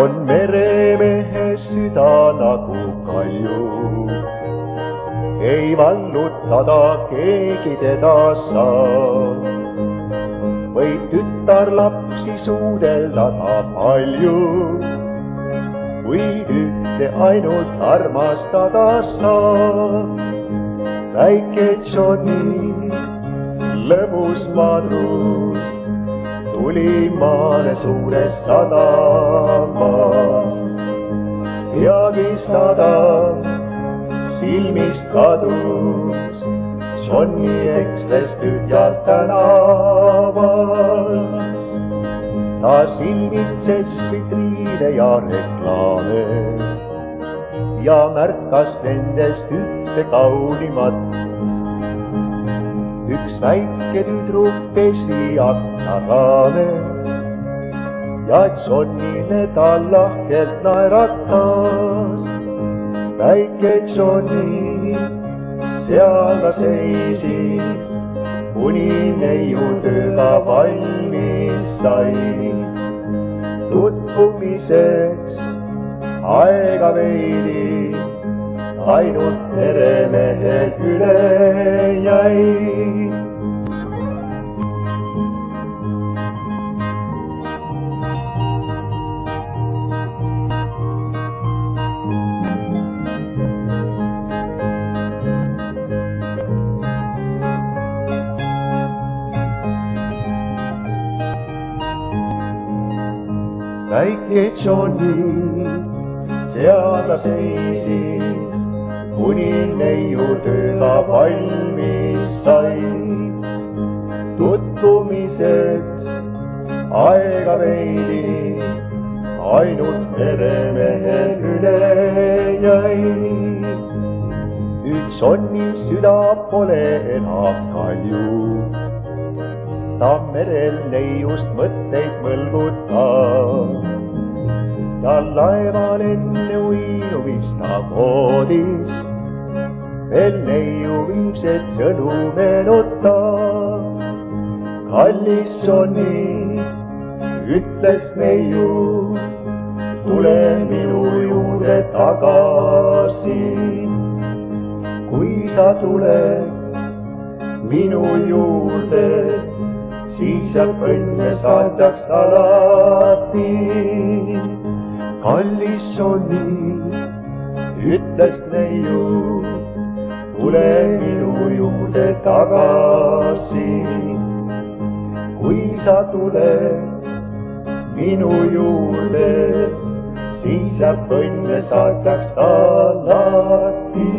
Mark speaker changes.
Speaker 1: on meremehe süda nagu kalju. Ei vallutada keegi teda saa, võib tütarlapsi suudelda ta palju, kuid ühte ainult armastada saab. Väike Johnny, lõbus madrus, tuli maale suures sadamas. Peagi sadam silmist kadus, Johnny eksles tühjalt tänaval. Ta silmitses vitriine ja reklaame ja märkas nendest ühte kaunimat. Üks väike tüdruk pesi akna raame ja Johnnyle ta lahkelt naeratas. Väike Johnny seal ta seisis, kuni neiu tööga valmis sai. Tutvumiseks aega veidi, ainult meremehed üle jäi. Väike Johnny seal ta seisis, kuni neiu tööga valmis sai. Tutvumiseks aega veidi, ainult meremehel üle jäi. Nüüd Johnny süda pole enam kalju, ta merel neiust mõtteid mõlgutab. Ta laeval enne uinumist ta voodis, veel neiu viimsed sõnu meenutab. Kallis Johnny, ütles neiu, tule minu juurde tagasi. Kui sa tuled minu juurde, siis jääb õnne saadaks alati. Kallis Johnny, ütles neiu, tule minu juurde tagasi. Kui sa tuled minu juurde, siis jääb õnne saadaks alati.